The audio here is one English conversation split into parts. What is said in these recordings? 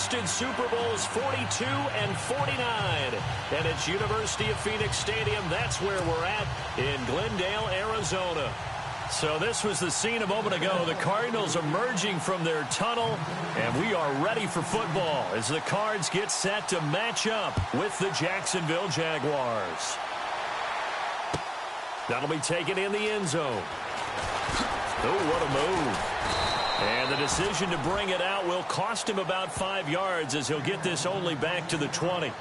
hosted Super Bowls 42 and 49. And it's University of Phoenix Stadium. That's where we're at in Glendale, Arizona. So this was the scene a moment ago. The Cardinals emerging from their tunnel, and we are ready for football as the Cards get set to match up with the Jacksonville Jaguars. That'll be taken in the end zone. Oh, what a move. And the decision to bring it out will cost him about 5 yards as he'll get this only back to the 20.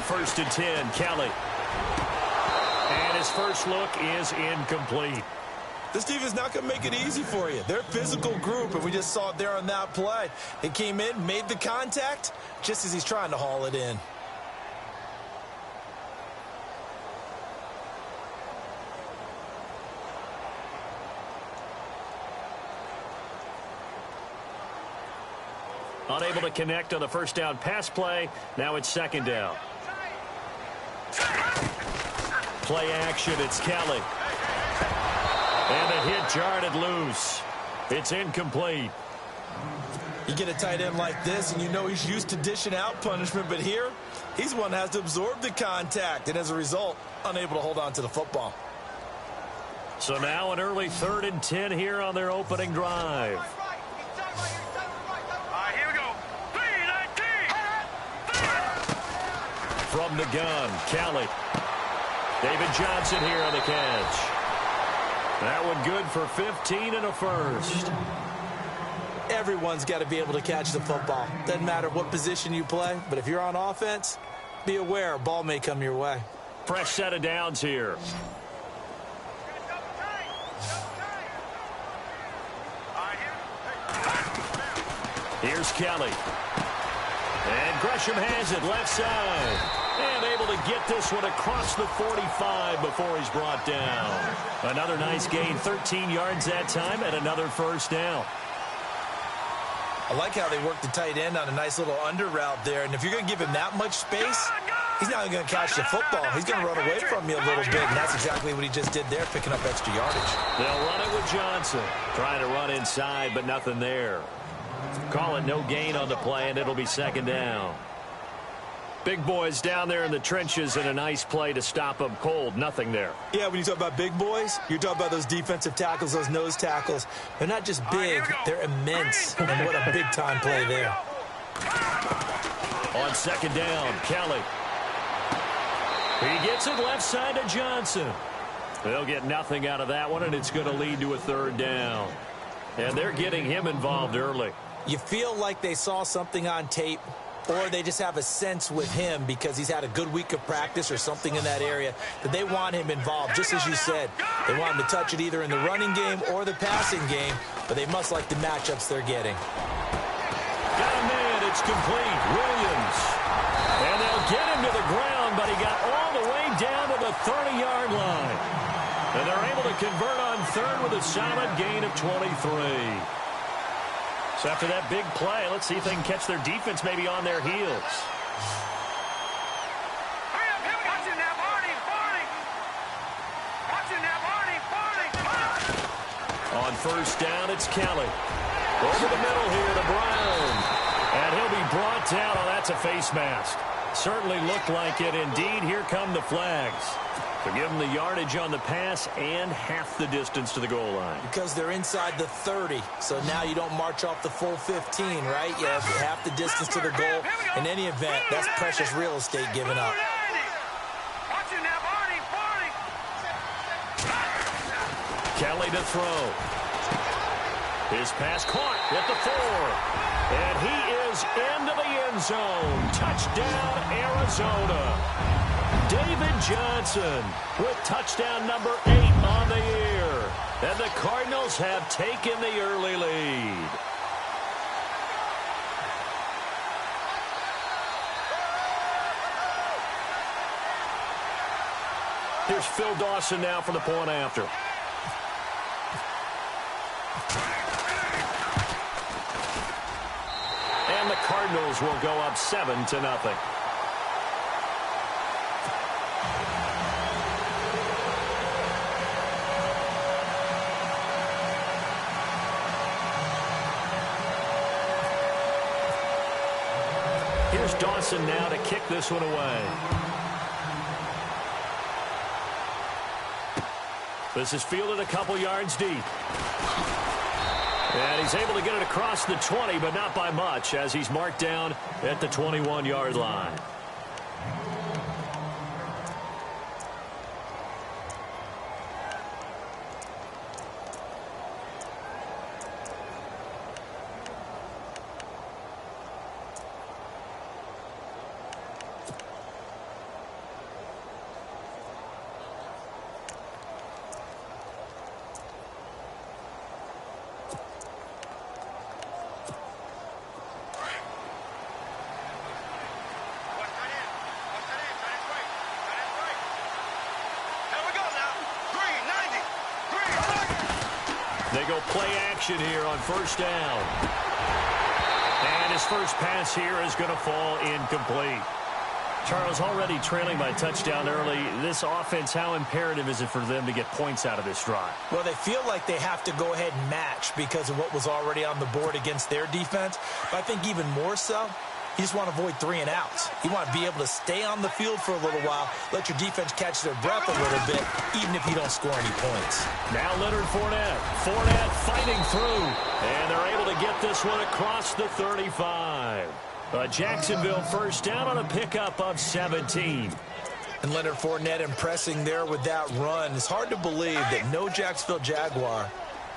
First and 10, Kelly. And his first look is incomplete. This defense is not going to make it easy for you. They're a physical group, and we just saw it there on that play. He came in, made the contact, just as he's trying to haul it in. Unable to connect on the first down pass play. Now it's second down. Play action, it's Kelly. And the hit jarred it loose. It's incomplete. You get a tight end like this, and you know he's used to dishing out punishment, but here, he's one that has to absorb the contact, and as a result, unable to hold on to the football. So now an early 3rd and 10 here on their opening drive. From the gun, Kelly. David Johnson here on the catch. That one good for 15 and a first. Everyone's got to be able to catch the football. Doesn't matter what position you play, but if you're on offense, be aware a ball may come your way. Fresh set of downs here. Here's Kelly. And Gresham has it left side. And able to get this one across the 45 before he's brought down. Another nice gain, 13 yards that time, and another first down. I like how they work the tight end on a nice little under route there. And if you're going to give him that much space, he's not going to catch the football. He's going to run away from you a little bit, and that's exactly what he just did there, picking up extra yardage. They'll run it with Johnson. Trying to run inside, but nothing there. Call it no gain on the play, and it'll be second down. Big boys down there in the trenches, and a nice play to stop them cold. Nothing there. Yeah, when you talk about big boys, you're talking about those defensive tackles, those nose tackles. They're not just big, they're immense. And what a big-time play there. On second down, Kelly. He gets it left side to Johnson. They'll get nothing out of that one, and it's going to lead to a third down. And they're getting him involved early. You feel like they saw something on tape, or they just have a sense with him because he's had a good week of practice or something in that area that they want him involved. Just as you said, they want him to touch it either in the running game or the passing game, but they must like the matchups they're getting. Got a man, it's complete. Williams. And they'll get him to the ground, but he got all the way down to the 30-yard line. And they're able to convert on third with a solid gain of 23. So after that big play, let's see if they can catch their defense maybe on their heels. On first down, it's Kelly. Over the middle here to Brown. And he'll be brought down. Oh, that's a face mask. Certainly looked like it. Indeed, here come the flags. To give them the yardage on the pass and half the distance to the goal line. Because they're inside the 30, so now you don't march off the full 15, right? You have half the distance to the goal. In any event, that's precious real estate given up. Kelly to throw. His pass caught at the 4. And he is into the end zone. Touchdown, Arizona. David Johnson with touchdown number 8 on the year. And the Cardinals have taken the early lead. Here's Phil Dawson now for the point after. And the Cardinals will go up 7-0. Here's Dawson now to kick this one away. This is fielded a couple yards deep. And he's able to get it across the 20, but not by much, as he's marked down at the 21-yard line. They go play action here on first down. And his first pass here is going to fall incomplete. Charles, already trailing by touchdown early. This offense, how imperative is it for them to get points out of this drive? Well, they feel like they have to go ahead and match because of what was already on the board against their defense. But I think even more so, you just want to avoid 3 and outs. You want to be able to stay on the field for a little while, let your defense catch their breath a little bit, even if you don't score any points. Now Leonard Fournette. Fournette fighting through. And they're able to get this one across the 35. A Jacksonville first down on a pickup of 17. And Leonard Fournette impressing there with that run. It's hard to believe that no Jacksonville Jaguar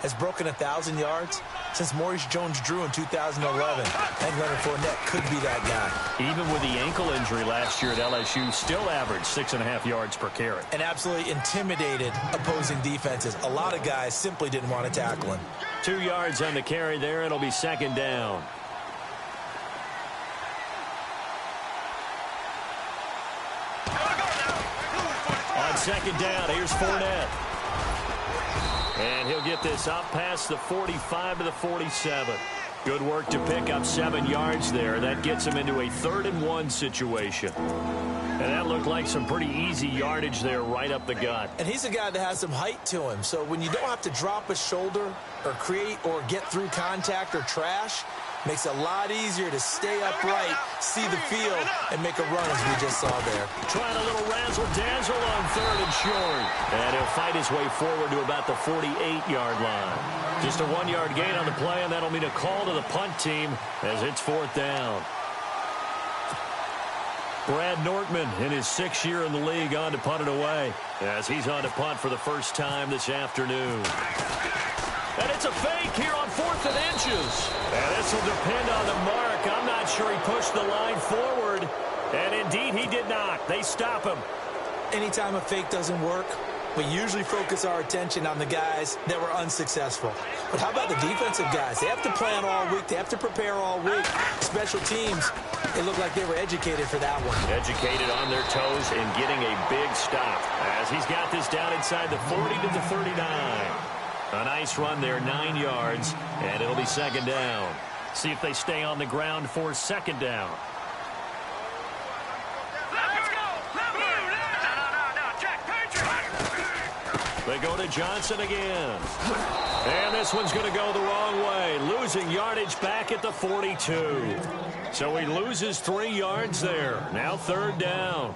has broken 1,000 yards since Maurice Jones-Drew in 2011. And Leonard Fournette could be that guy. Even with the ankle injury last year at LSU, still averaged 6.5 yards per carry. And absolutely intimidated opposing defenses. A lot of guys simply didn't want to tackle him. 2 yards on the carry there. It'll be second down. On second down, here's Fournette. And he'll get this up past the 45 to the 47. Good work to pick up 7 yards there. That gets him into a 3rd-and-1 situation. And that looked like some pretty easy yardage there right up the gut. And he's a guy that has some height to him. So when you don't have to drop a shoulder or create or get through contact or trash, makes it a lot easier to stay upright, see the field, and make a run as we just saw there. Trying a little razzle-dazzle on 3rd and short. And he'll fight his way forward to about the 48-yard line. Just a 1-yard gain on the play, and that'll mean a call to the punt team as it's 4th down. Brad Nortman in his 6th year in the league on to punt it away as he's on to punt for the first time this afternoon. And it's a fake here on 4th and inches. And this will depend on the mark. I'm not sure he pushed the line forward. And indeed, he did not. They stop him. Anytime a fake doesn't work, we usually focus our attention on the guys that were unsuccessful. But how about the defensive guys? They have to plan all week. They have to prepare all week. Special teams, they look like they were educated for that one. Educated on their toes and getting a big stop as he's got this down inside the 40 to the 39. A nice run there, 9 yards, and it'll be second down. See if they stay on the ground for second down. They go to Johnson again. And this one's going to go the wrong way, losing yardage back at the 42. So he loses 3 yards there. Now 3rd down.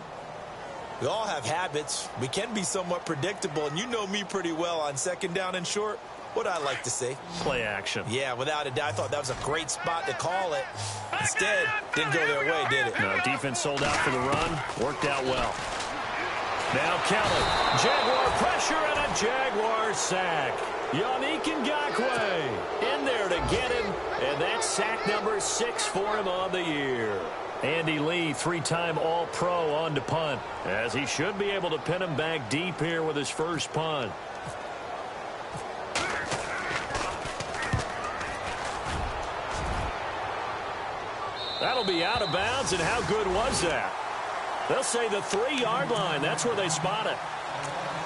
We all have habits. We can be somewhat predictable, and you know me pretty well on second down and short. What I like to say? Play action. Yeah, without a doubt. I thought that was a great spot to call it. Instead, didn't go their way, did it? No, defense sold out for the run. Worked out well. Now Kelly. Jaguar pressure and a Jaguar sack. Yannick Ngakoue in there to get him. And that's sack number 6 for him on the year. Andy Lee, 3-time All-Pro on to punt, as he should be able to pin him back deep here with his first punt. That'll be out of bounds, and how good was that? They'll say the 3-yard line. That's where they spot it.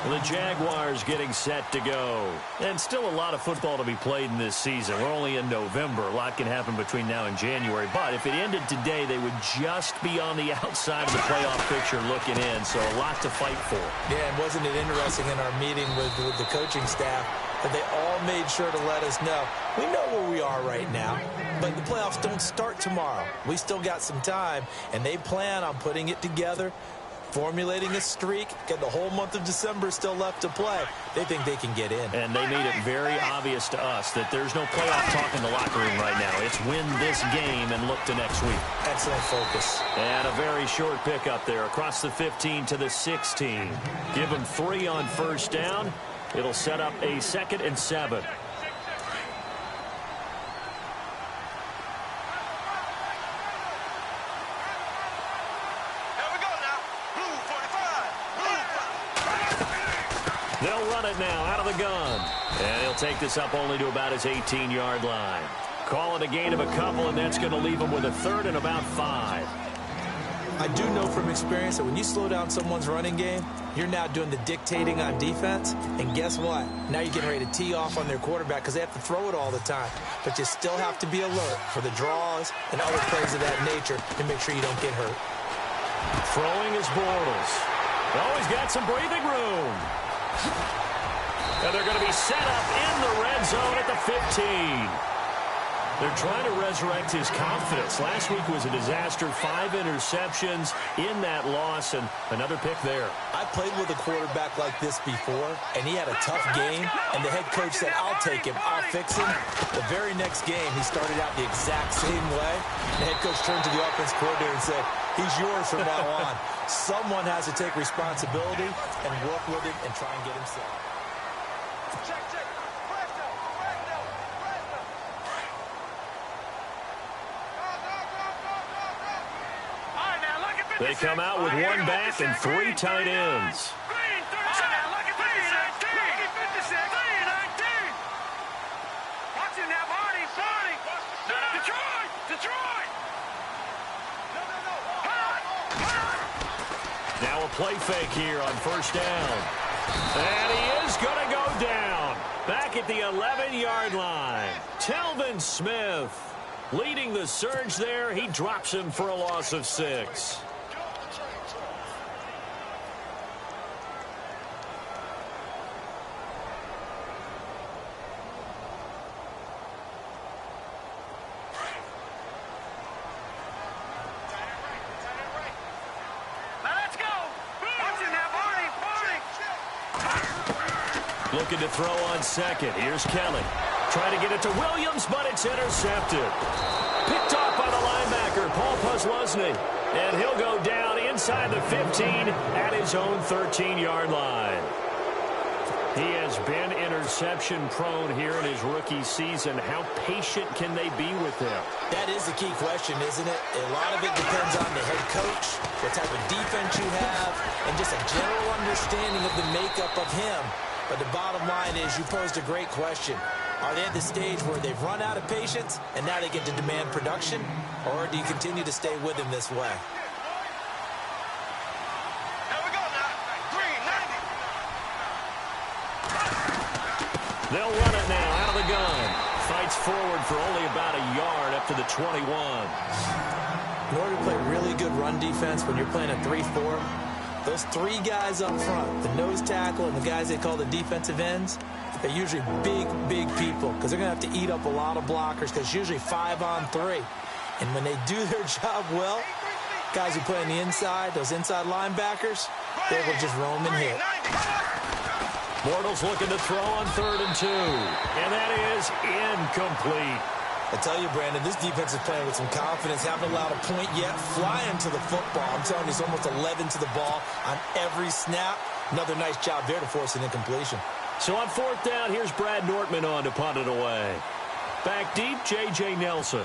The Jaguars getting set to go. And still a lot of football to be played in this season. We're only in November. A lot can happen between now and January. But if it ended today, they would just be on the outside of the playoff picture looking in. So a lot to fight for. Yeah, and wasn't it interesting in our meeting with the coaching staff that they all made sure to let us know, we know where we are right now, but the playoffs don't start tomorrow. We still got some time, and they plan on putting it together, formulating a streak, get the whole month of December still left to play. They think they can get in. And they made it very obvious to us that there's no playoff talk in the locker room right now. It's win this game and look to next week. Excellent focus. And a very short pickup there across the 15 to the 16. Give them 3 on first down. It'll set up a 2nd and 7. They'll run it now out of the gun. And he'll take this up only to about his 18-yard line. Call it a gain of a couple, and that's going to leave him with a 3rd and about 5. I do know from experience that when you slow down someone's running game, you're now doing the dictating on defense. And guess what? Now you're getting ready to tee off on their quarterback because they have to throw it all the time. But you still have to be alert for the draws and other plays of that nature to make sure you don't get hurt. Throwing is Bortles. Oh, he's got some breathing room. And they're going to be set up in the red zone at the 15. They're trying to resurrect his confidence. Last week was a disaster. 5 interceptions in that loss, and another pick there. I played with a quarterback like this before, and he had a tough game, and the head coach said, I'll take him, I'll fix him. The very next game, he started out the exact same way. The head coach turned to the offense coordinator and said, he's yours from now on. Someone has to take responsibility and work with it and try and get him set. They come out with 1 back and 3 tight ends. Now a play fake here on first down. And he is going to go down. Back at the 11-yard line. Telvin Smith leading the surge there. He drops him for a loss of 6. Looking to throw on second. Here's Kelly. Trying to get it to Williams, but it's intercepted. Picked off by the linebacker, Paul Posluszny. And he'll go down inside the 15 at his own 13-yard line. He has been interception-prone here in his rookie season. How patient can they be with him? That is the key question, isn't it? A lot of it depends on the head coach, what type of defense you have, and just a general understanding of the makeup of him. But the bottom line is you posed a great question. Are they at the stage where they've run out of patience and now they get to demand production? Or do you continue to stay with him this way? Here we go now. Green, 90. They'll run it now out of the gun. Fights forward for only about a yard up to the 21. In order to play really good run defense when you're playing a 3-4, those 3 guys up front, the nose tackle and the guys they call the defensive ends, they're usually big, big people because they're going to have to eat up a lot of blockers because it's usually 5 on 3. And when they do their job well, guys who play on the inside, those inside linebackers, they will just roam and hit. Bortles looking to throw on 3rd and 2. And that is incomplete. I tell you, Brandon, this defense is playing with some confidence. Haven't allowed a point yet. Flying to the football. I'm telling you, it's almost 11 to the ball on every snap. Another nice job there to force an incompletion. So on 4th down, here's Brad Nortman on to punt it away. Back deep, J.J. Nelson.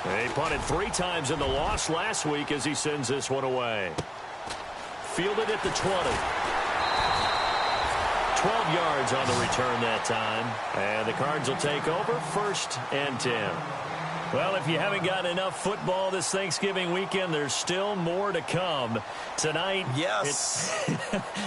They punted 3 times in the loss last week as he sends this one away. Fielded at the 20. 12 yards on the return that time. And the Cards will take over 1st and 10. Well, if you haven't gotten enough football this Thanksgiving weekend, there's still more to come. Tonight, yes,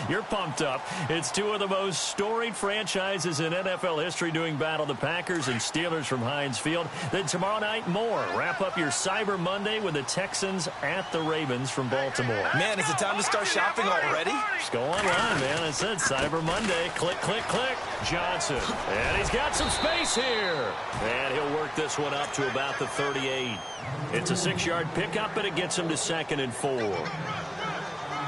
you're pumped up. It's two of the most storied franchises in NFL history doing battle, the Packers and Steelers from Heinz Field. Then tomorrow night, more. Wrap up your Cyber Monday with the Texans at the Ravens from Baltimore. Man, is it time to start shopping already? Just go online, man. I said Cyber Monday. Click, click, click. Johnson. And he's got some space here. And he'll work this one up to about the 38. It's a 6-yard pickup, and it gets him to 2nd and 4.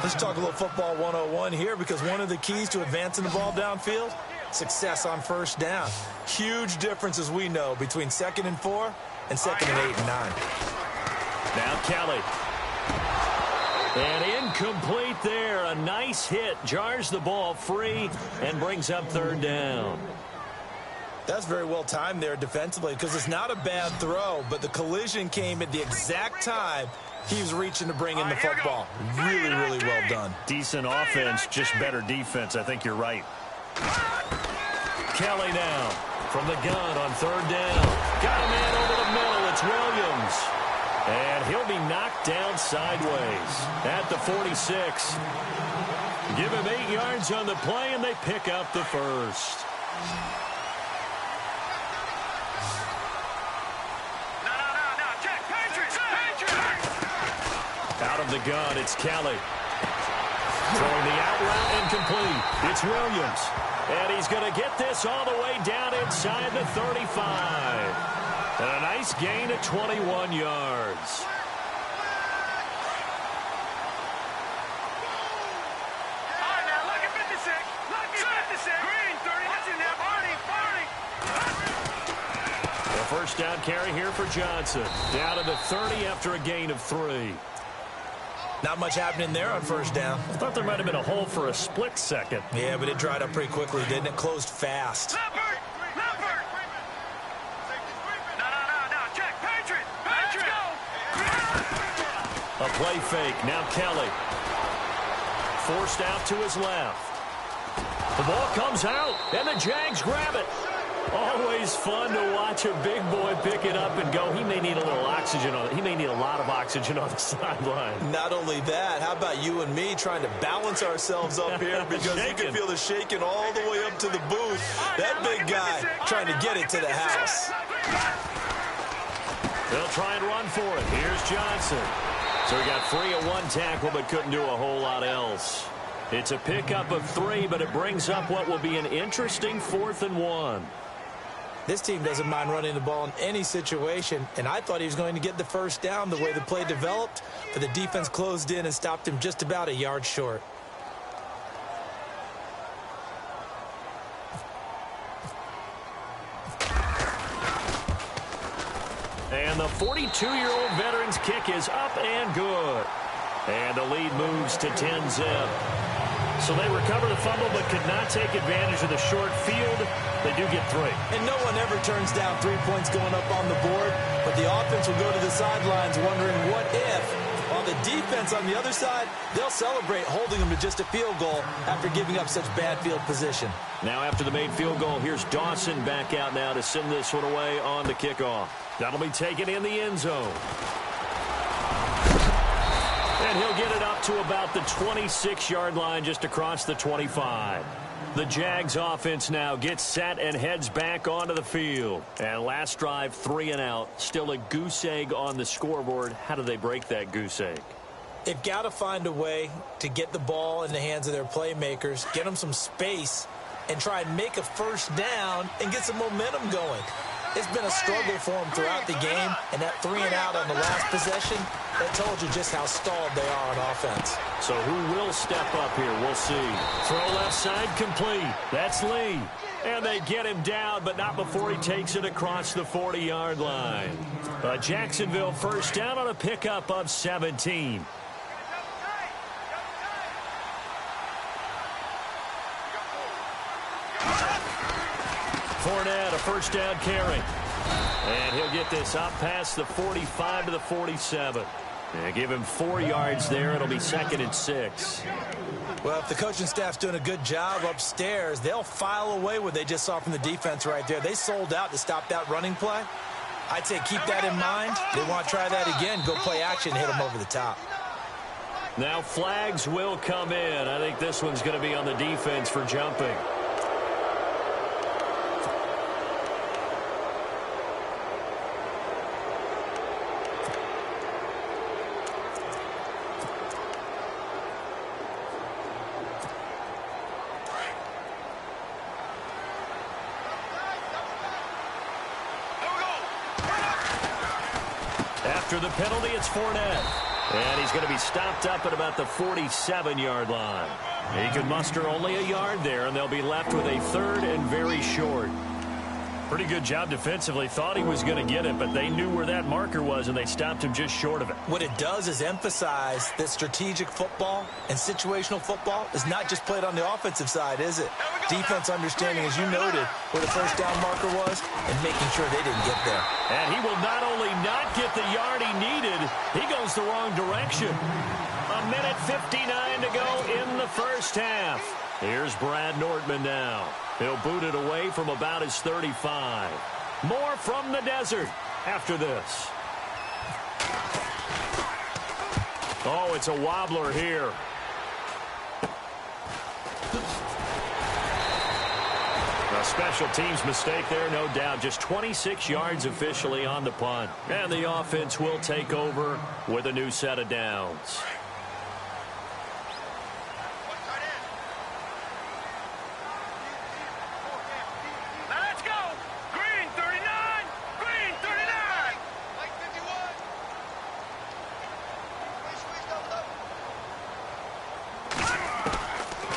Let's talk a little football 101 here, because one of the keys to advancing the ball downfield, success on first down. Huge difference, as we know, between 2nd and 4 and 2nd and 8 and 9. Now Kelly. And incomplete there. A nice hit. Jars the ball free and brings up 3rd down. That's very well timed there defensively, because it's not a bad throw, but the collision came at the exact time he was reaching to bring in the football. Really, really well done. Decent offense, just better defense. I think you're right. Kelly now from the gun on 3rd down. Got a man over the middle. It's Williams. And he'll be knocked down sideways at the 46. Give him 8 yards on the play, and they pick up the first. Out of the gun, it's Kelly. Throwing the out route incomplete. It's Williams. And he's going to get this all the way down inside the 35. And a nice gain of 21 yards. The first down carry here for Johnson. Down to the 30 after a gain of 3. Not much happening there on first down. I thought there might have been a hole for a split second. Yeah, but it dried up pretty quickly, didn't it? Closed fast. A play fake. Now Kelly. Forced out to his left. The ball comes out, and the Jags grab it. Always fun to watch a big boy pick it up and go. He may need a little oxygen on it. He may need a lot of oxygen on the sideline. Not only that, how about you and me trying to balance ourselves up here, because you can feel the shaking all the way up to the booth. That big guy trying to get it to the house. They'll try and run for it. Here's Johnson. So he got free at one tackle but couldn't do a whole lot else. It's a pickup of 3, but it brings up what will be an interesting 4th and 1. This team doesn't mind running the ball in any situation, and I thought he was going to get the first down the way the play developed, but the defense closed in and stopped him just about a yard short. And the 42-year-old veteran's kick is up and good. And the lead moves to 10-zip. So they recover the fumble but could not take advantage of the short field. They do get 3. And no one ever turns down 3 points going up on the board, but the offense will go to the sidelines wondering what if. On the defense on the other side, they'll celebrate holding them to just a field goal after giving up such bad field position. Now after the made field goal, here's Dawson back out now to send this one away on the kickoff. That'll be taken in the end zone. And he'll get it up to about the 26-yard line, just across the 25. The Jags offense now gets set and heads back onto the field. And last drive, 3 and out. Still a goose egg on the scoreboard. How do they break that goose egg? They've got to find a way to get the ball in the hands of their playmakers, get them some space, and try and make a first down and get some momentum going. It's been a struggle for them throughout the game, and that 3 and out on the last possession, that told you just how stalled they are on offense. So who will step up here? We'll see. Throw left side complete. That's Lee. And they get him down, but not before he takes it across the 40-yard line. Jacksonville first down on a pickup of 17. Fournette, a first down carry. And he'll get this up past the 45 to the 47. And give him 4 yards there. It'll be 2nd and 6. Well, if the coaching staff's doing a good job upstairs, they'll file away what they just saw from the defense right there. They sold out to stop that running play. I'd say keep that in mind. They want to try that again. Go play action, hit them over the top. Now flags will come in. I think this one's going to be on the defense for jumping. After the penalty, it's Fournette. And he's going to be stopped up at about the 47-yard line. He can muster only a yard there, and they'll be left with a third and very short. Pretty good job defensively. Thought he was going to get it, but they knew where that marker was, and they stopped him just short of it. What it does is emphasize that strategic football and situational football is not just played on the offensive side, is it? Defense understanding, as you noted, where the first down marker was and making sure they didn't get there. And he will not only not get the yard he needed, he goes the wrong direction. A minute 59 to go in the first half. Here's Brad Nordman now. He'll boot it away from about his 35. More from the desert after this. Oh, it's a wobbler here. A special teams mistake there, no doubt. Just 26 yards officially on the punt. And the offense will take over with a new set of downs.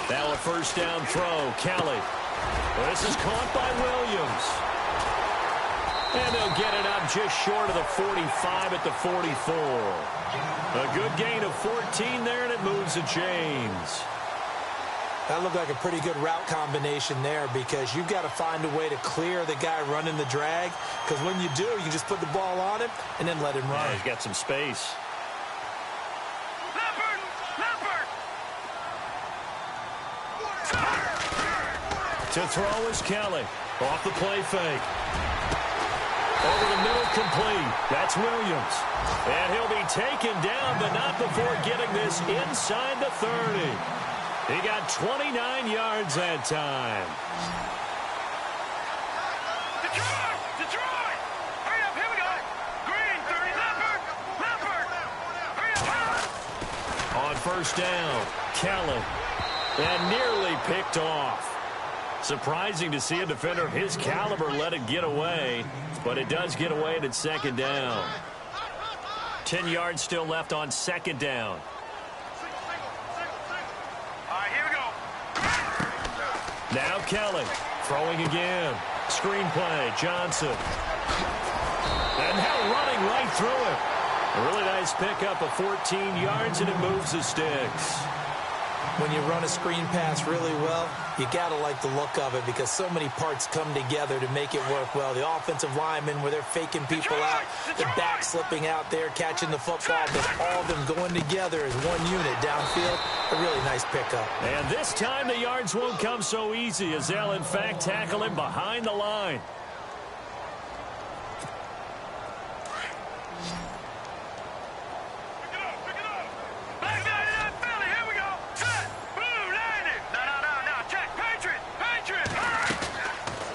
Now a first down throw. Kelly. This is caught by Williams. And they'll get it up just short of the 45 at the 44. A good gain of 14 there, and it moves to James. That looked like a pretty good route combination there because you've got to find a way to clear the guy running the drag. Because when you do, you just put the ball on him and then let him run. Yeah, he's got some space. To throw is Kelly. Off the play fake. Over the middle, complete. That's Williams. And he'll be taken down, but not before getting this inside the 30. He got 29 yards that time. Detroit! Hurry up, here we go! Green, 30, Leopard! Hurry up! On first down, Kelly. And nearly picked off. Surprising to see a defender of his caliber let it get away, but it does get away at second down. 10 yards still left on second down. All right, here we go. Now Kelly throwing again. Screenplay, Johnson. And now running right through it. A really nice pickup of 14 yards, and it moves the sticks. When you run a screen pass really well, you got to like the look of it because so many parts come together to make it work well. The offensive linemen, where they're faking people out, the back slipping out there, catching the football, but all of them going together as one unit downfield. A really nice pickup. And this time the yards won't come so easy as they'll, in fact, tackle him behind the line.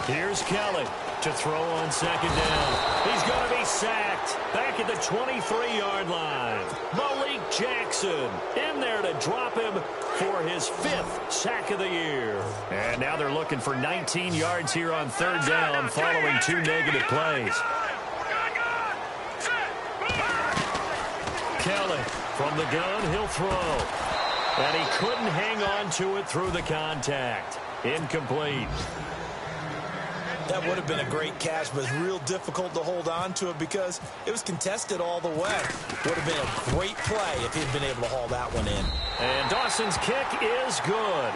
Here's Kelly to throw on second down. He's going to be sacked back at the 23-yard line. Malik Jackson in there to drop him for his 5th sack of the year. And now they're looking for 19 yards here on third down following 2 negative plays. Kelly from the gun, he'll throw. And he couldn't hang on to it through the contact. Incomplete. That would have been a great catch, but it's real difficult to hold on to it because it was contested all the way. Would have been a great play if he'd been able to haul that one in. And Dawson's kick is good.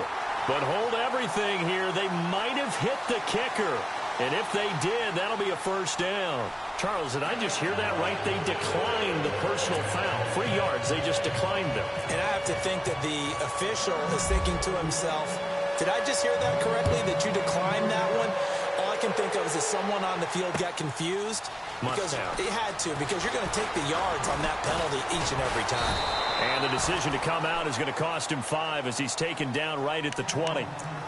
But hold everything here. They might have hit the kicker. And if they did, that'll be a first down. Charles, did I just hear that right? They declined the personal foul. 3 yards, they just declined them. And I have to think that the official is thinking to himself, did I just hear that correctly, that you declined that one? All I can think of is that someone on the field got confused. Because it had to, because you're going to take the yards on that penalty each and every time. And the decision to come out is going to cost him 5 as he's taken down right at the 20.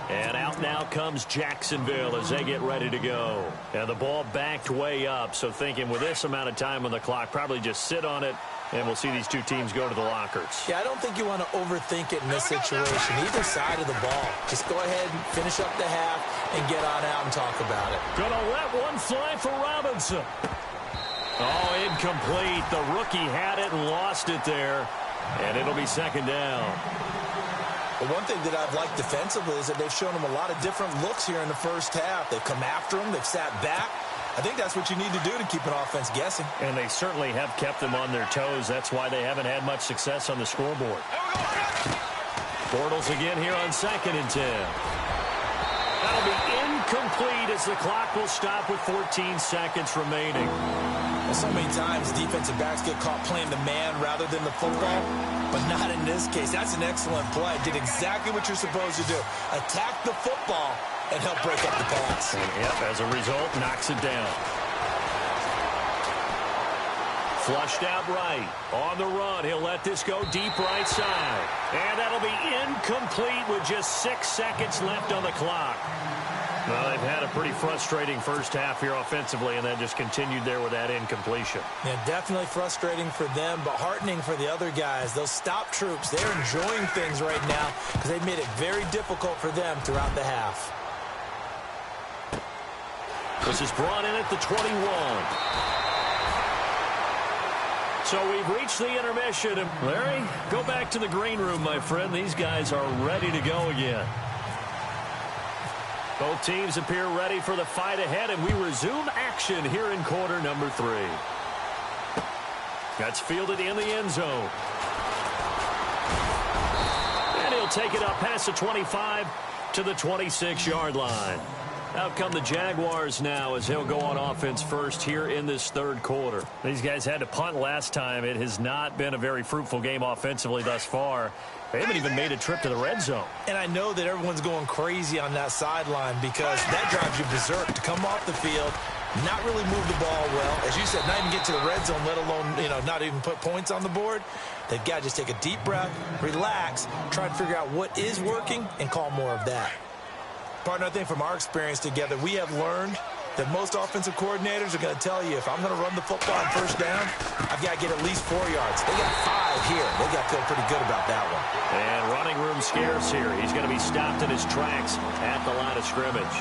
And out now comes Jacksonville as they get ready to go. And the ball backed way up, so thinking with this amount of time on the clock, probably just sit on it, and we'll see these two teams go to the lockers. Yeah, I don't think you want to overthink it in this situation, either side of the ball. Just go ahead and finish up the half and get on out and talk about it. Gonna let one fly for Robinson. Oh, incomplete. The rookie had it and lost it there. And it'll be second down. But one thing that I've liked defensively is that they've shown him a lot of different looks here in the first half. They've come after him. They've sat back. I think that's what you need to do to keep an offense guessing. And they certainly have kept them on their toes. That's why they haven't had much success on the scoreboard. Bortles again here on 2nd and 10. That'll be incomplete as the clock will stop with 14 seconds remaining. So many times defensive backs get caught playing the man rather than the football, but not in this case. That's an excellent play. Did exactly what you're supposed to do. Attack the football and help break up the pass. And yep, as a result, knocks it down. Flushed out right. On the run, he'll let this go deep right side. And that'll be incomplete with just 6 seconds left on the clock. Well, they've had a pretty frustrating first half here offensively, and that just continued there with that incompletion. Yeah, definitely frustrating for them, but heartening for the other guys. Those stop troops, they're enjoying things right now because they've made it very difficult for them throughout the half. This is brought in at the 21. So we've reached the intermission. And Larry, go back to the green room, my friend. These guys are ready to go again. Both teams appear ready for the fight ahead, and we resume action here in quarter number 3. That's fielded in the end zone. And he'll take it up past the 25 to the 26-yard line. Out come the Jaguars now as he'll go on offense first here in this third quarter. These guys had to punt last time. It has not been a very fruitful game offensively thus far. They haven't even made a trip to the red zone. And I know that everyone's going crazy on that sideline because that drives you berserk to come off the field, not really move the ball well. As you said, not even get to the red zone, let alone, not even put points on the board. They've got to just take a deep breath, relax, try and figure out what is working and call more of that. Partner, I think from our experience together, we have learned that most offensive coordinators are going to tell you, if I'm going to run the football on first down, I've got to get at least 4 yards. They got 5 here. They got to feel pretty good about that one. And running room scarce here. He's going to be stopped in his tracks at the line of scrimmage.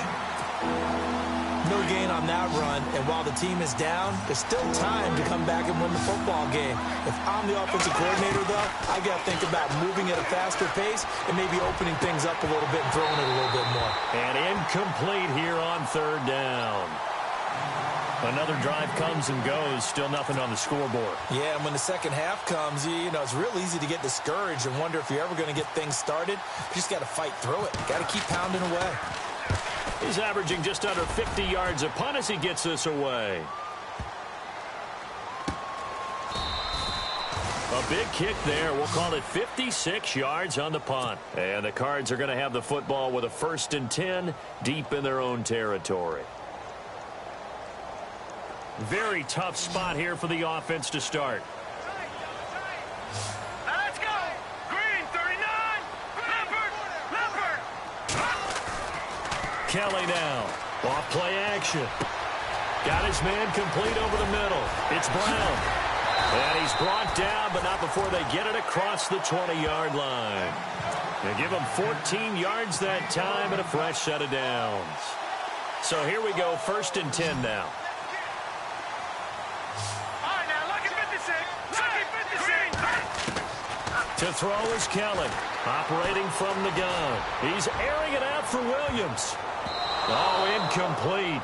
No gain on that run, and while the team is down, there's still time to come back and win the football game. If I'm the offensive coordinator, though, I've got to think about moving at a faster pace and maybe opening things up a little bit and throwing it a little bit more. And incomplete here on third down. Another drive comes and goes, still nothing on the scoreboard. Yeah, and when the second half comes, it's real easy to get discouraged and wonder if you're ever going to get things started. You just got to fight through it. Got to keep pounding away. He's averaging just under 50 yards a punt as he gets this away. A big kick there. We'll call it 56 yards on the punt. And the Cards are going to have the football with a 1st and 10 deep in their own territory. Very tough spot here for the offense to start. Let's go. Green, 39. Kelly now. Off play action. Got his man complete over the middle. It's Brown. And he's brought down, but not before they get it across the 20-yard line. They give him 14 yards that time and a fresh set of downs. So here we go, 1st and 10 now. All right, now, lucky 56. Lucky 56. To throw is Kelly, operating from the gun. He's airing it out for Williams. Oh, incomplete.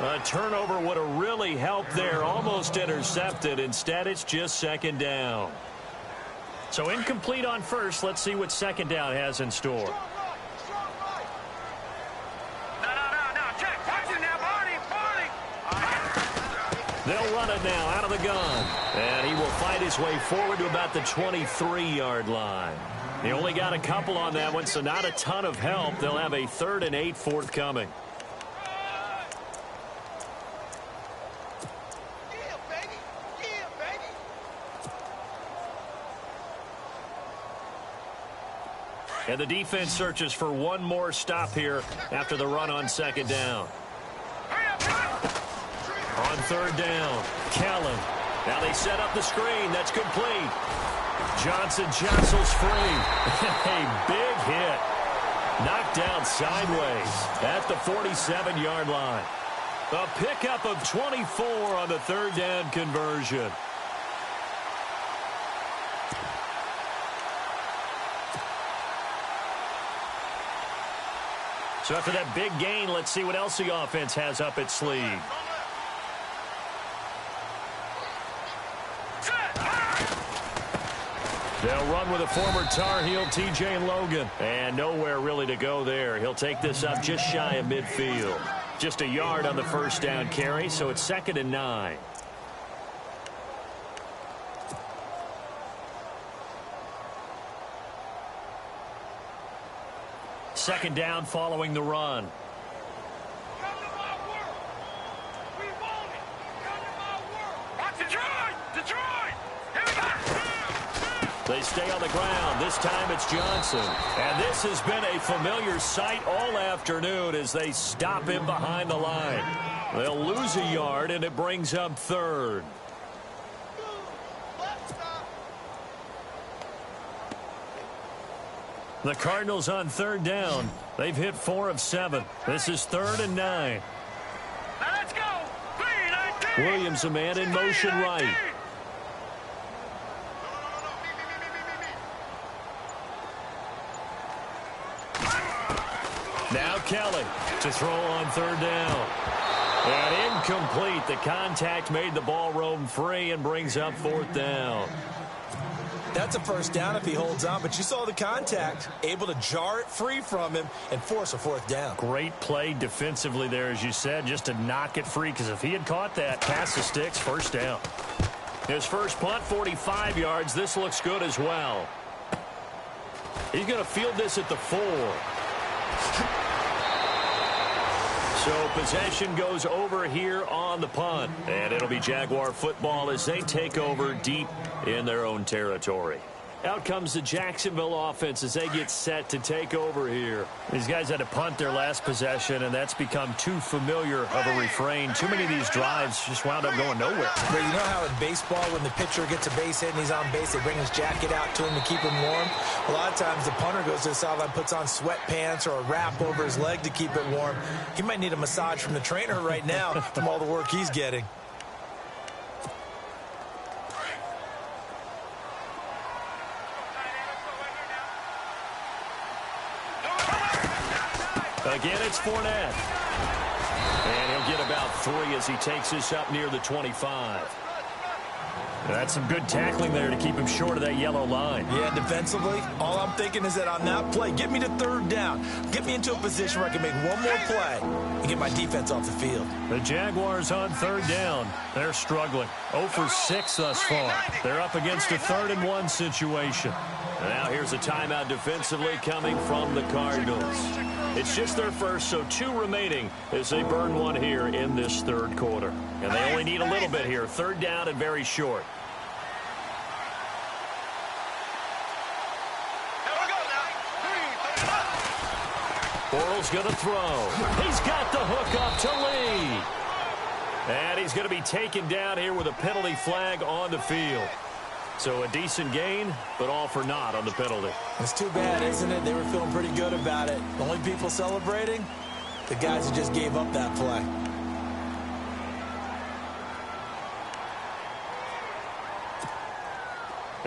A turnover would have really helped there. Almost intercepted. Instead, it's just second down. So incomplete on first. Let's see what second down has in store. No. Check. Watch it now, Barney. They'll run it now out of the gun. And he will fight his way forward to about the 23-yard line. He only got a couple on that one, so not a ton of help. They'll have a 3rd and 8 forthcoming. And the defense searches for one more stop here after the run on second down. On third down, Kellen. Now they set up the screen. That's complete. Johnson jostles free. A big hit. Knocked down sideways at the 47-yard line. A pickup of 24 on the third down conversion. So after that big gain, let's see what else the offense has up its sleeve. They'll run with a former Tar Heel, T.J. Logan. And nowhere really to go there. He'll take this up just shy of midfield. Just a yard on the first down carry, so it's 2nd and 9. Second down following the run. They stay on the ground. This time it's Johnson. And this has been a familiar sight all afternoon as they stop him behind the line. They'll lose a yard, and it brings up 3rd. The Cardinals on 3rd down. They've hit 4 of 7. This is 3rd and 9. Now let's go. Williams, a man in motion right. Now Kelly to throw on 3rd down. And incomplete. The contact made the ball roam free and brings up 4th down. That's a first down if he holds on, but you saw the contact. Able to jar it free from him and force a 4th down. Great play defensively there, as you said, just to knock it free, because if he had caught that, past the sticks, first down. His first punt, 45 yards. This looks good as well. He's going to field this at the 4. So possession goes over here on the punt. And it'll be Jaguar football as they take over deep in their own territory. Out comes the Jacksonville offense as they get set to take over here. These guys had to punt their last possession, and that's become too familiar of a refrain. Too many of these drives just wound up going nowhere. But you know how in baseball, when the pitcher gets a base hit and he's on base, they bring his jacket out to him to keep him warm? A lot of times the punter goes to the sideline, puts on sweatpants or a wrap over his leg to keep it warm. He might need a massage from the trainer right now from all the work he's getting. Again, it's Fournette. And he'll get about 3 as he takes this up near the 25. That's some good tackling there to keep him short of that yellow line. Yeah, defensively, all I'm thinking is that on that play, get me to 3rd down. Get me into a position where I can make one more play and get my defense off the field. The Jaguars on 3rd down. They're struggling. 0 for 6 thus far. They're up against a 3rd and 1 situation. And now here's a timeout defensively coming from the Cardinals. It's just their first, so 2 remaining as they burn 1 here in this 3rd quarter. And they only need a little bit here. 3rd down and very short. Bortles going to throw. He's got the hook up to Lee. And he's going to be taken down here with a penalty flag on the field. So a decent gain, but all for naught on the penalty. It's too bad, isn't it? They were feeling pretty good about it. The only people celebrating, the guys who just gave up that play.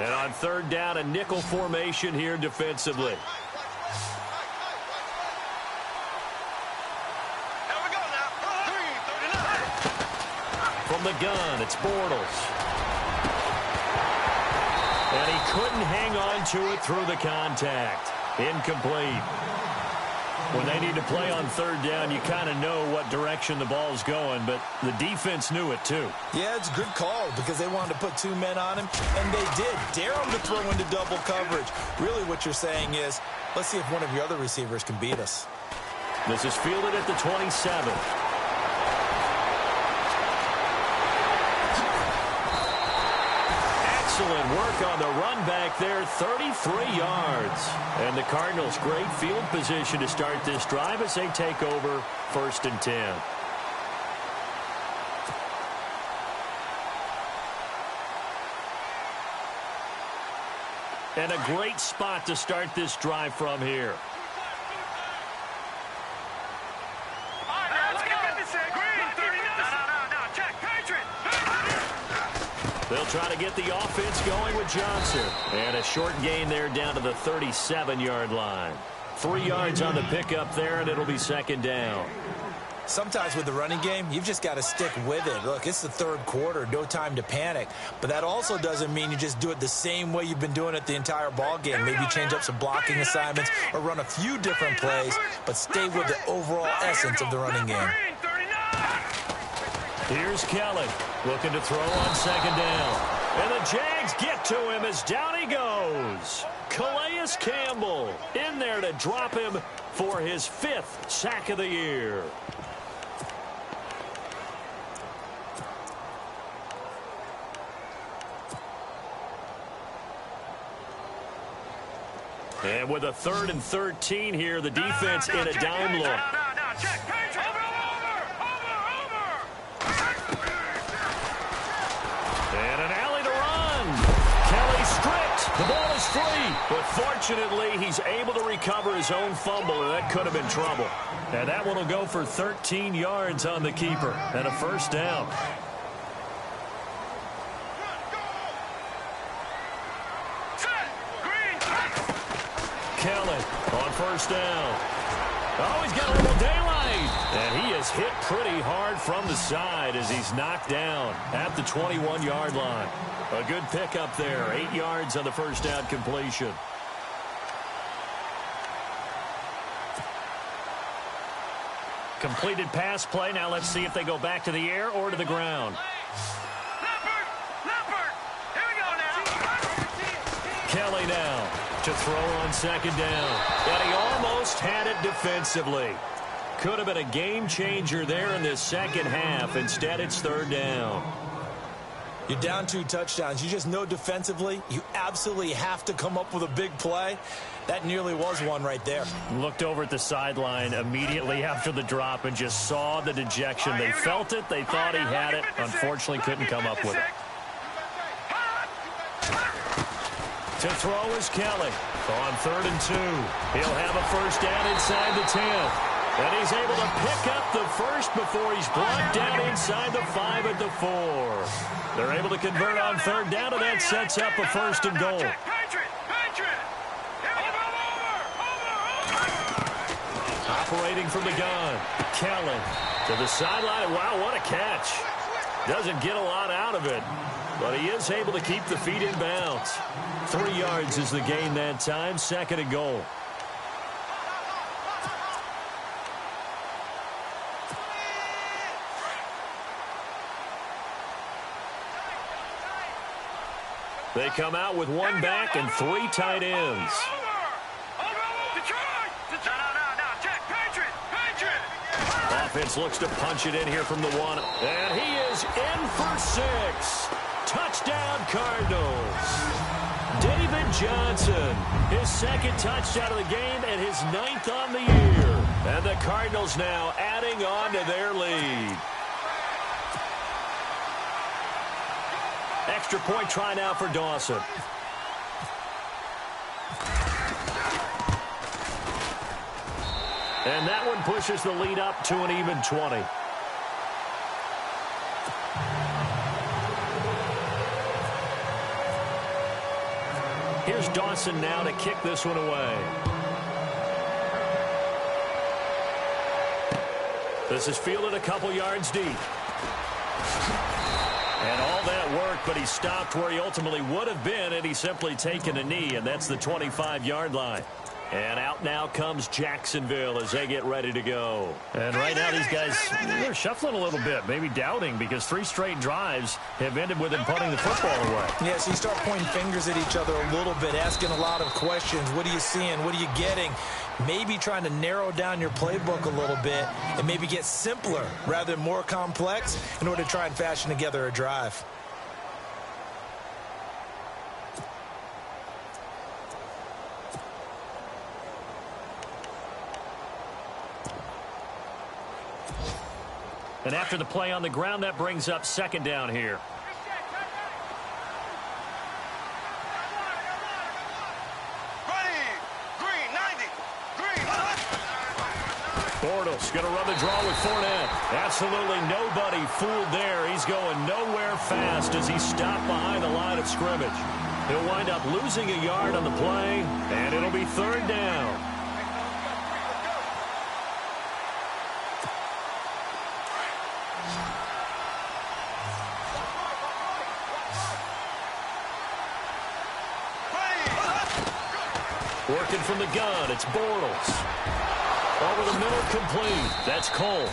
And on 3rd down, a nickel formation here defensively. From the gun, it's Bortles. And he couldn't hang on to it through the contact. Incomplete. When they need to play on 3rd down, you kind of know what direction the ball's going, but the defense knew it too. Yeah, it's a good call because they wanted to put 2 men on him, and they did. Dare him to throw into double coverage. Really what you're saying is, let's see if one of your other receivers can beat us. This is fielded at the 27. Excellent work on the run back there, 33 yards. And the Cardinals, great field position to start this drive as they take over 1st and 10. And a great spot to start this drive from here. They'll try to get the offense going with Johnson. And a short gain there down to the 37-yard line. 3 yards on the pickup there, and it'll be 2nd down. Sometimes with the running game, you've just got to stick with it. Look, it's the 3rd quarter, no time to panic. But that also doesn't mean you just do it the same way you've been doing it the entire ball game. Maybe change up some blocking assignments or run a few different plays, but stay with the overall essence of the running game. Here's Kelly looking to throw on 2nd down. And the Jags get to him as down he goes. Calais Campbell in there to drop him for his 5th sack of the year. And with a 3rd and 13 here, the defense in a dime look. And an alley to run. Kelly stripped. The ball is free. But fortunately, he's able to recover his own fumble, and that could have been trouble. And that one will go for 13 yards on the keeper and a 1st down. Kelly on 1st down. Oh, he's got a little daylight. And he is hit pretty hard from the side as he's knocked down at the 21-yard line. A good pickup there. 8 yards on the 1st down completion. Completed pass play. Now let's see if they go back to the air or to the ground. Kelly now to throw on 2nd down. And he almost had it defensively. Could have been a game changer there in this 2nd half. Instead, it's 3rd down. You're down 2 touchdowns. You just know defensively you absolutely have to come up with a big play. That nearly was one right there. Looked over at the sideline immediately after the drop and just saw the dejection. They felt it. They thought he had it. Unfortunately, couldn't come up with it. To throw is Kelly. On 3rd and 2. He'll have a 1st down inside the 10. And he's able to pick up the 1st before he's brought down inside the 5 at the 4. They're able to convert on 3rd down, and that sets up a 1st and goal. Operating from the gun. Kelly to the sideline. Wow, what a catch. Doesn't get a lot out of it, but he is able to keep the feet in bounds. 3 yards is the gain that time. 2nd and goal. They come out with 1 back and 3 tight ends. Offense looks to punch it in here from the 1. And he is in for 6. Touchdown, Cardinals. David Johnson, his 2nd touchdown of the game and his 9th on the year. And the Cardinals now adding on to their lead. Extra point try now for Dawson. And that one pushes the lead up to an even 20. Here's Dawson now to kick this one away. This is fielded a couple yards deep. And all that work, but he stopped where he ultimately would have been, and he's simply taken a knee, and that's the 25-yard line. And out now comes Jacksonville as they get ready to go. And right now these guys, they're shuffling a little bit, maybe doubting, because 3 straight drives have ended with them punting the football away. Yeah, so you start pointing fingers at each other a little bit, asking a lot of questions. What are you seeing? What are you getting? Maybe trying to narrow down your playbook a little bit and maybe get simpler rather than more complex in order to try and fashion together a drive. And after the play on the ground, that brings up second down here. Bortles going to run the draw with Fournette. Absolutely nobody fooled there. He's going nowhere fast as he stopped behind the line of scrimmage. He'll wind up losing a yard on the play, and it'll be third down. Working from the gun, it's Bortles. Over the middle, complete. That's Cole.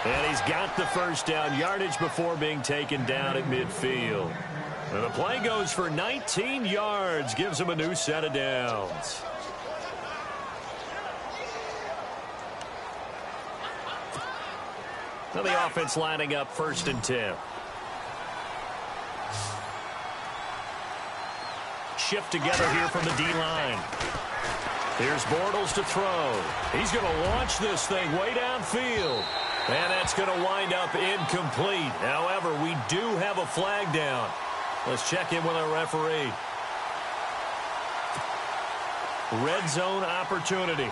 And he's got the first down yardage before being taken down at midfield. And the play goes for 19 yards, gives him a new set of downs. Now the offense lining up 1st and 10. Shift together here from the D-line. Here's Bortles to throw. He's going to launch this thing way downfield. And that's going to wind up incomplete. However, we do have a flag down. Let's check in with our referee. Red zone opportunity.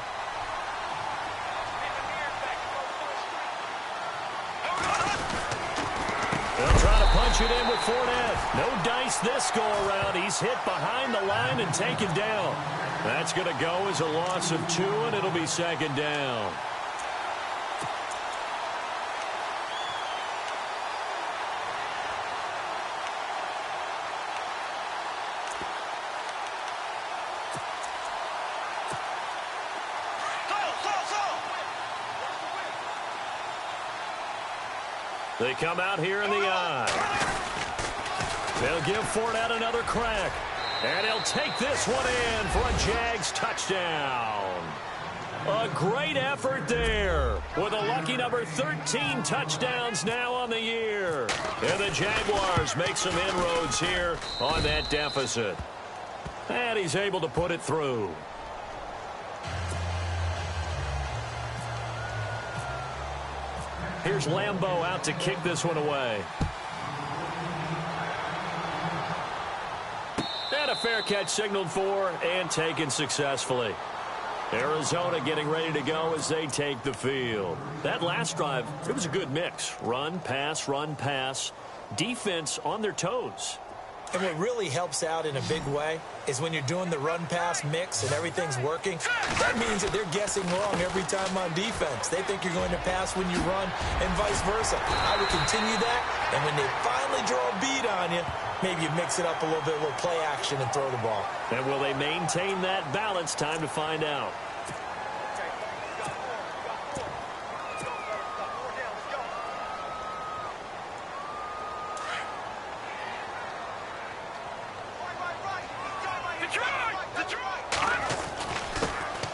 They'll try to punch it in with Fournette. No dice this go-around. He's hit behind the line and taken down. That's going to go as a loss of 2, and it'll be second down. They come out here in the eye. They'll give Fournette another crack. And he'll take this one in for a Jags touchdown. A great effort there with a lucky number 13 touchdowns now on the year. And the Jaguars make some inroads here on that deficit. And he's able to put it through. Here's Lambeau out to kick this one away. And a fair catch signaled for and taken successfully. Arizona getting ready to go as they take the field. That last drive, it was a good mix. Run, pass, defense on their toes. And what really helps out in a big way is when you're doing the run-pass mix and everything's working, that means that they're guessing wrong every time on defense. They think you're going to pass when you run and vice versa. I would continue that, and when they finally draw a beat on you, maybe you mix it up a little bit, a little play action and throw the ball. And will they maintain that balance? Time to find out.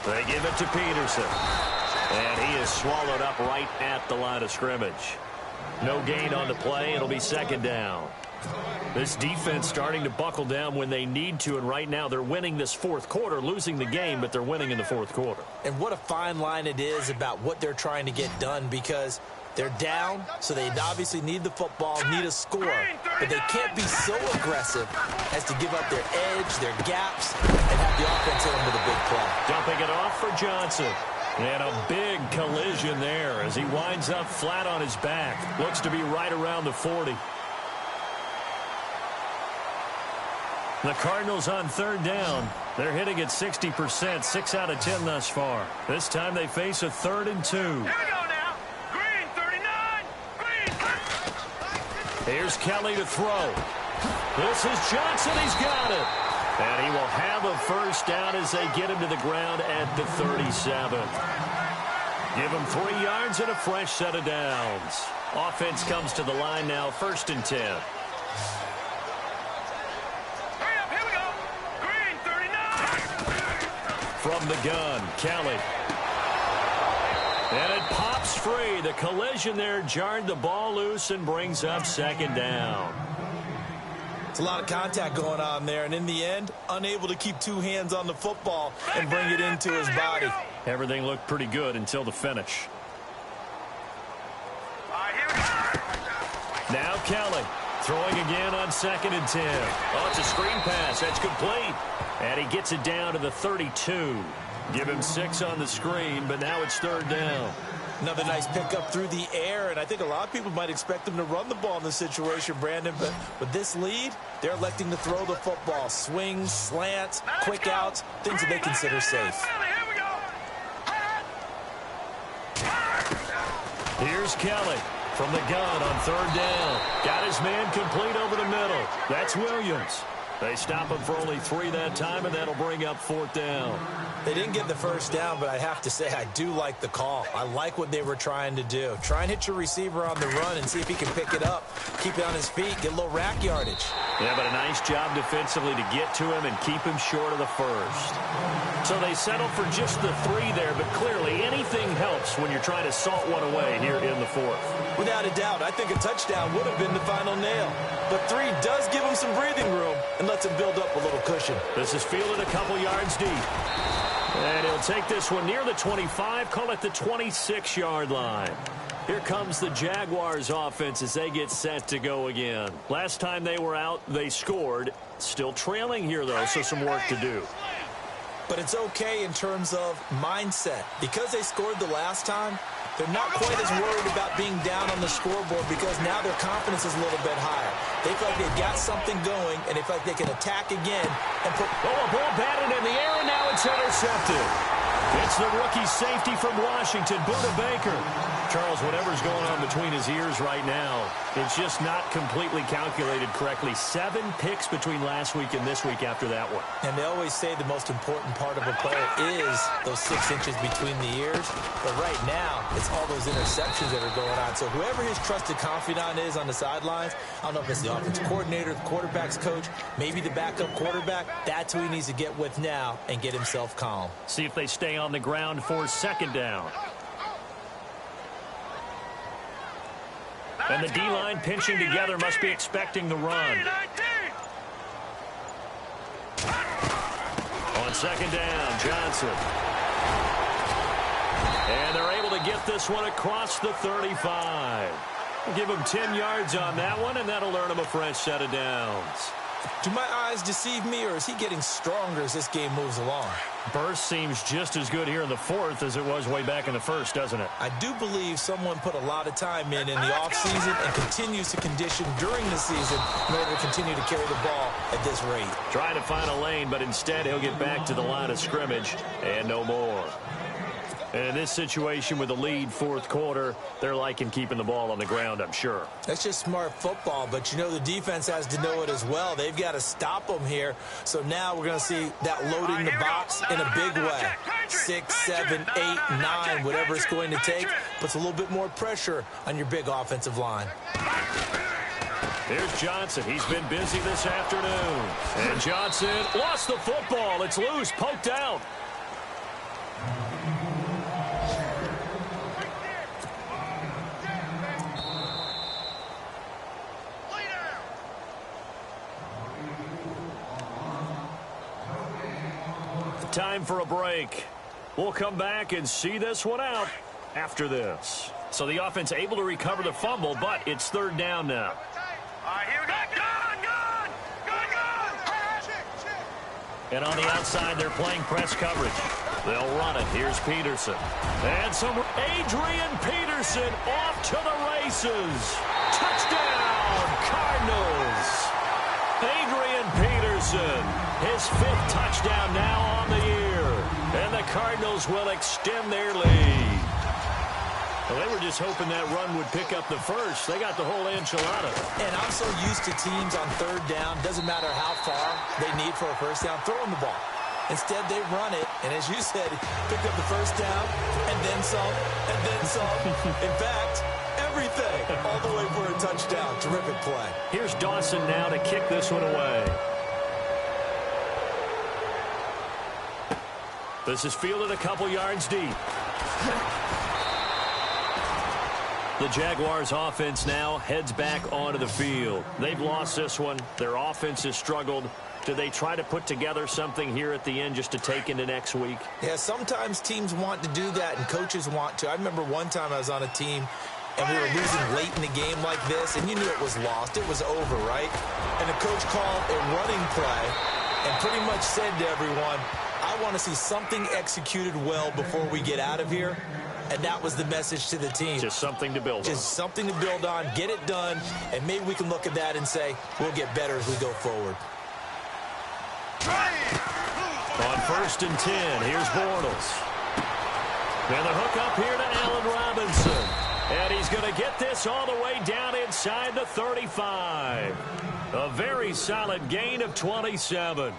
They give it to Peterson. And he is swallowed up right at the line of scrimmage. No gain on the play. It'll be second down. This defense starting to buckle down when they need to, and right now they're winning this fourth quarter, losing the game, but they're winning in the fourth quarter. And what a fine line it is about what they're trying to get done, because they're down, so they obviously need the football, need a score, but they can't be so aggressive as to give up their edge, their gaps, and have the offense hit them with a big play. Dumping it off for Johnson. And a big collision there as he winds up flat on his back. Looks to be right around the 40. The Cardinals on third down. They're hitting at 60%, 6 out of 10 thus far. This time they face a 3rd and 2. Here we go now. Green, 39. Green. Here's Kelly to throw. This is Johnson. He's got it. And he will have a first down as they get him to the ground at the 37. Give him 3 yards and a fresh set of downs. Offense comes to the line now, 1st and 10. Hurry up, here we go. Green, 39. From the gun, Kelly. And it pops free. The collision there jarred the ball loose and brings up second down. It's a lot of contact going on there, and in the end, unable to keep 2 hands on the football and bring it into his body. Everything looked pretty good until the finish. Now Kelly throwing again on 2nd and 10. Oh, it's a screen pass. That's complete. And he gets it down to the 32. Give him 6 on the screen, but now it's 3rd down. Another nice pickup through the air, and I think a lot of people might expect them to run the ball in this situation, Brandon, but with this lead, they're electing to throw the football. Swings, slants, quick outs, things that they consider safe. Here's Kelly from the gun on 3rd down. Got his man complete over the middle. That's Williams. They stop him for only 3 that time, and that'll bring up 4th down. They didn't get the first down, but I have to say I do like the call. I like what they were trying to do. Try and hit your receiver on the run and see if he can pick it up, keep it on his feet, get a little rack yardage. Yeah, but a nice job defensively to get to him and keep him short of the first. So they settled for just the 3 there, but clearly anything helps when you're trying to salt one away here in the 4th. Without a doubt, I think a touchdown would have been the final nail. But 3 does give him some breathing room and lets him build up a little cushion. This is fielded a couple yards deep. And he'll take this one near the 25, call it the 26-yard line. Here comes the Jaguars offense as they get set to go again. Last time they were out, they scored. Still trailing here, though, so some work to do. But it's okay in terms of mindset. Because they scored the last time, they're not quite as worried about being down on the scoreboard because now their confidence is a little bit higher. They feel like they've got something going, and they feel like they can attack again and put... Oh, a ball batted in the air, and now it's intercepted. It's the rookie safety from Washington, Buda Baker. Charles, whatever's going on between his ears right now, it's just not completely calculated correctly. 7 picks between last week and this week after that one. And they always say the most important part of a player is those 6 inches between the ears. But right now, it's all those interceptions that are going on. So whoever his trusted confidant is on the sidelines, I don't know if it's the offensive coordinator, the quarterback's coach, maybe the backup quarterback, that's who he needs to get with now and get himself calm. See if they stay on the ground for 2nd down. And the D-line pinching together must be expecting the run. On 2nd down, Johnson. And they're able to get this one across the 35. Give him 10 yards on that one, and that'll earn him a fresh set of downs. Do my eyes deceive me, or is he getting stronger as this game moves along? Burst seems just as good here in the 4th as it was way back in the 1st, doesn't it? I do believe someone put a lot of time in the offseason and continues to condition during the season in order to continue to carry the ball at this rate. Trying to find a lane, but instead he'll get back to the line of scrimmage and no more. And in this situation with the lead 4th quarter, they're liking keeping the ball on the ground, I'm sure. That's just smart football, but you know the defense has to know it as well. They've got to stop them here. So now we're going to see that loading the box in a big way. 6, 7, 8, 9, whatever it's going to take, puts a little bit more pressure on your big offensive line. Here's Johnson. He's been busy this afternoon. And Johnson lost the football. It's loose, poked out. Time for a break. We'll come back and see this one out after this. So the offense able to recover the fumble, but it's 3rd down now. All right, here we go. And on the outside, they're playing press coverage. They'll run it. Here's Peterson. And some Adrian Peterson off to the races. Touchdown, Cardinals. Adrian Peterson, his 5th touchdown now on the year. And the Cardinals will extend their lead. Well, they were just hoping that run would pick up the first. They got the whole enchilada. And I'm so used to teams on 3rd down, doesn't matter how far they need for a first down, throwing the ball. Instead, they run it, and as you said, pick up the first down, and then some, and then some. In fact, everything, all the way for a touchdown. Terrific play. Here's Dawson now to kick this one away. This is fielded a couple yards deep. The Jaguars offense now heads back onto the field. They've lost this one. Their offense has struggled. Do they try to put together something here at the end just to take into next week? Yeah, sometimes teams want to do that and coaches want to. I remember one time I was on a team and we were losing late in the game like this, and you knew it was lost, it was over, right? And the coach called a running play and pretty much said to everyone, I want to see something executed well before we get out of here. And that was the message to the team. Just something to build on. Just something to build on, get it done, and maybe we can look at that and say, we'll get better as we go forward. On 1st and 10, here's Bortles. And the hook up here to Allen Robinson. And he's going to get this all the way down inside the 35. A very solid gain of 27.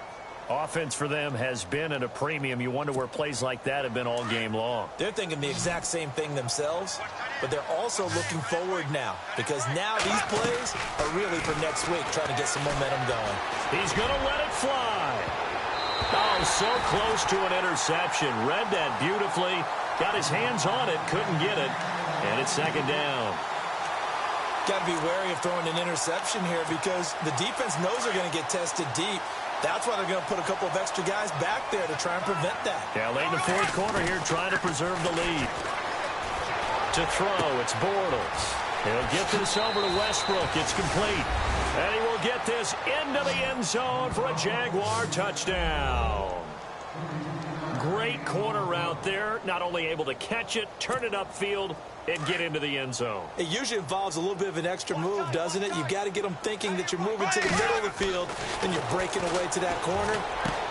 Offense for them has been at a premium. You wonder where plays like that have been all game long. They're thinking the exact same thing themselves, but they're also looking forward now because now these plays are really for next week, trying to get some momentum going. He's going to let it fly. Oh, so close to an interception. Read that beautifully. Got his hands on it, couldn't get it. And it's 2nd down. Got to be wary of throwing an interception here because the defense knows they're going to get tested deep. That's why they're going to put a couple of extra guys back there to try and prevent that. Yeah, late in the 4th quarter here, trying to preserve the lead. To throw, it's Bortles. He'll get this over to Westbrook. It's complete. And he will get this into the end zone for a Jaguar touchdown. Great corner route there. Not only able to catch it, turn it upfield, and get into the end zone. It usually involves a little bit of an extra move, doesn't it? You've got to get them thinking that you're moving to the middle of the field, and you're breaking away to that corner.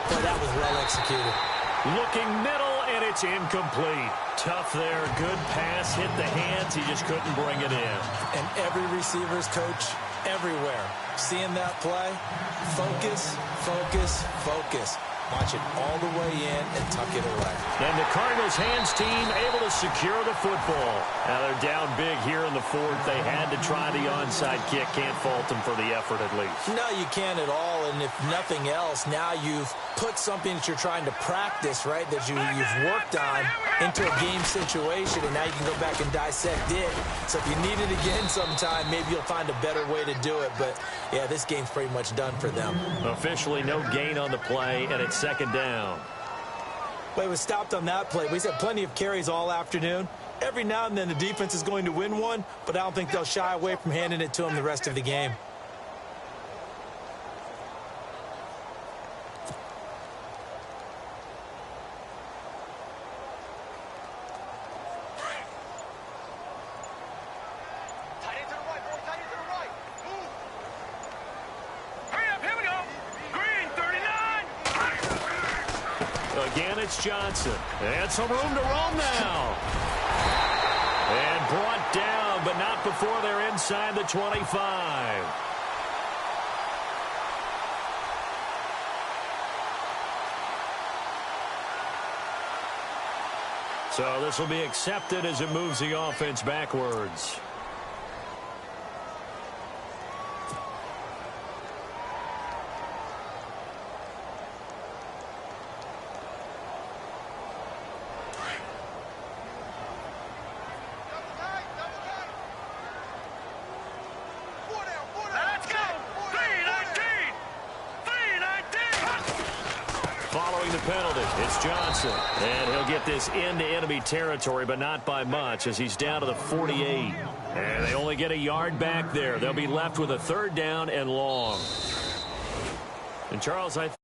But that was well executed. Looking middle, and it's incomplete. Tough there. Good pass. Hit the hands. He just couldn't bring it in. And every receiver's coach everywhere seeing that play. Focus, focus, focus. Watch it all the way in and tuck it away. And the Cardinals hands team able to secure the football. Now they're down big here in the 4th. They had to try the onside kick. Can't fault them for the effort at least. No, you can't at all. And if nothing else, now you've put something that you're trying to practice, right, that you've worked on into a game situation, and now you can go back and dissect it. So if you need it again sometime, maybe you'll find a better way to do it. But, yeah, this game's pretty much done for them. Officially no gain on the play, and it's 2nd down. Well, it was stopped on that play. We've had plenty of carries all afternoon. Every now and then the defense is going to win one, but I don't think they'll shy away from handing it to them the rest of the game. Again, it's Johnson. And some room to roam now. And brought down, but not before they're inside the 25. So this will be accepted as it moves the offense backwards. It's Johnson, and he'll get this into enemy territory, but not by much as he's down to the 48. And they only get a yard back there. They'll be left with a 3rd down and long. And, Charles, I think